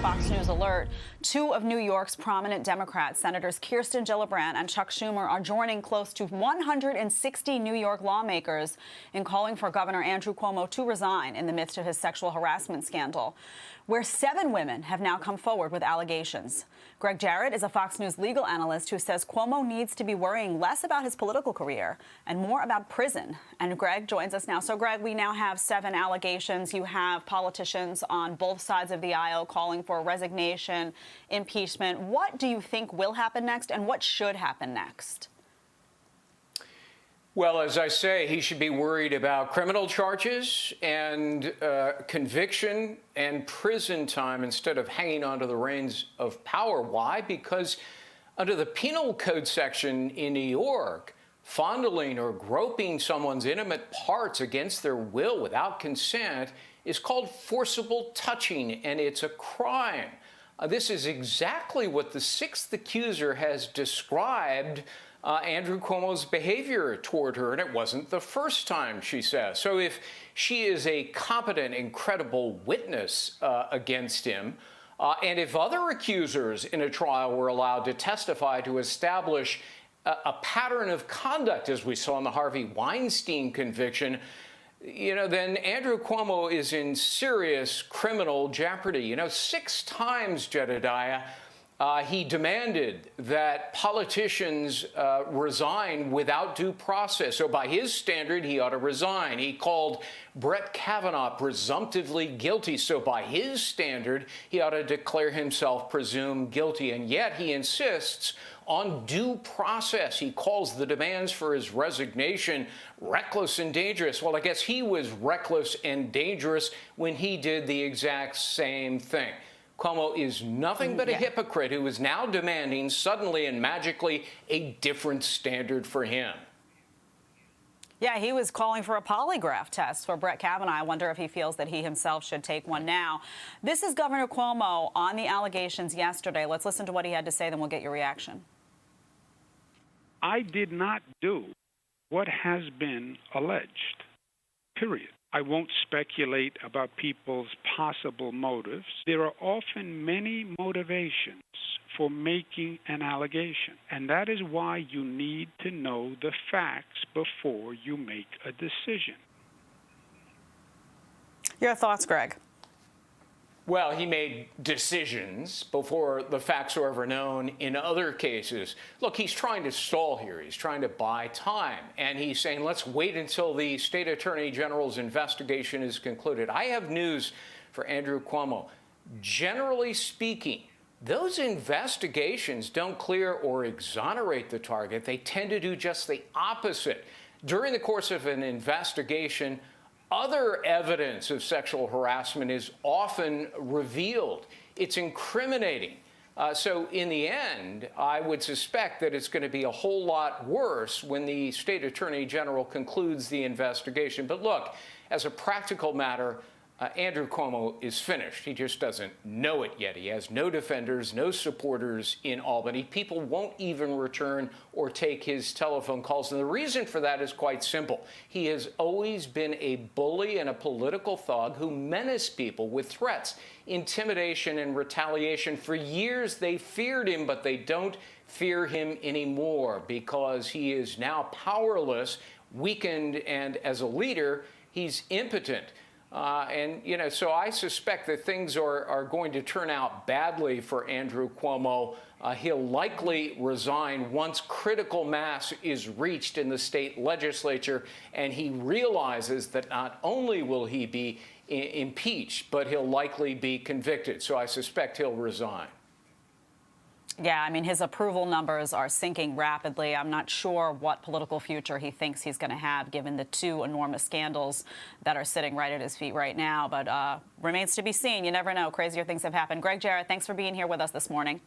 Fox News Alert. Two of New York's prominent Democrats, Senators Kirsten Gillibrand and Chuck Schumer, are joining close to 160 New York lawmakers in calling for Governor Andrew Cuomo to resign in the midst of his sexual harassment scandal, where 7 women have now come forward with allegations. Gregg Jarrett is a Fox News legal analyst who says Cuomo needs to be worrying less about his political career and more about prison. And Gregg joins us now. So, Gregg, we now have 7 allegations. You have politicians on both sides of the aisle calling for resignation, impeachment. What do you think will happen next, and what should happen next? Well, as I say, he should be worried about criminal charges and conviction and prison time instead of hanging onto the reins of power. Why? Because under the penal code section in New York, fondling or groping someone's intimate parts against their will without consent is called forcible touching, and it's a crime. This is exactly what the 6th accuser has described Andrew Cuomo's behavior toward her, and it wasn't the first time, she says. So if she is a competent and credible witness against him, and if other accusers in a trial were allowed to testify to establish a pattern of conduct, as we saw in the Harvey Weinstein conviction, then Andrew Cuomo is in serious criminal jeopardy. 6 times, Jedediah, he demanded that politicians resign without due process. So by his standard, he ought to resign. He called Brett Kavanaugh presumptively guilty. So by his standard, he ought to declare himself presumed guilty. And yet he insists on due process. He calls the demands for his resignation reckless and dangerous. Well, I guess he was reckless and dangerous when he did the exact same thing. Cuomo is nothing but a hypocrite who is now demanding suddenly and magically a different standard for him. Yeah, he was calling for a polygraph test for Brett Kavanaugh. I wonder if he feels that he himself should take one now. This is Governor Cuomo on the allegations yesterday. Let's listen to what he had to say, then we'll get your reaction. I did not do what has been alleged, period. I won't speculate about people's possible motives. There are often many motivations for making an allegation, and that is why you need to know the facts before you make a decision. Your thoughts, Gregg? Well, he made decisions before the facts were ever known in other cases. Look, he's trying to stall here. He's trying to buy time. And he's saying, let's wait until the state attorney general's investigation is concluded. I have news for Andrew Cuomo. Generally speaking, those investigations don't clear or exonerate the target. They tend to do just the opposite. During the course of an investigation, other evidence of sexual harassment is often revealed. It's incriminating. So in the end, I would suspect that it's going to be a whole lot worse when the state attorney general concludes the investigation. But look, as a practical matter, Andrew Cuomo is finished. He just doesn't know it yet. He has no defenders, no supporters in Albany. People won't even return or take his telephone calls. And the reason for that is quite simple. He has always been a bully and a political thug who menaced people with threats, intimidation, and retaliation. For years, they feared him, but they don't fear him anymore because he is now powerless, weakened, and as a leader, he's impotent. So I suspect that things are going to turn out badly for Andrew Cuomo. He'll likely resign once critical mass is reached in the state legislature, and he realizes that not only will he be impeached, but he'll likely be convicted. So I suspect he'll resign. Yeah, I mean, his approval numbers are sinking rapidly. I'm not sure what political future he thinks he's going to have, given the 2 enormous scandals that are sitting right at his feet right now. But remains to be seen. You never know. Crazier things have happened. Gregg Jarrett, thanks for being here with us this morning.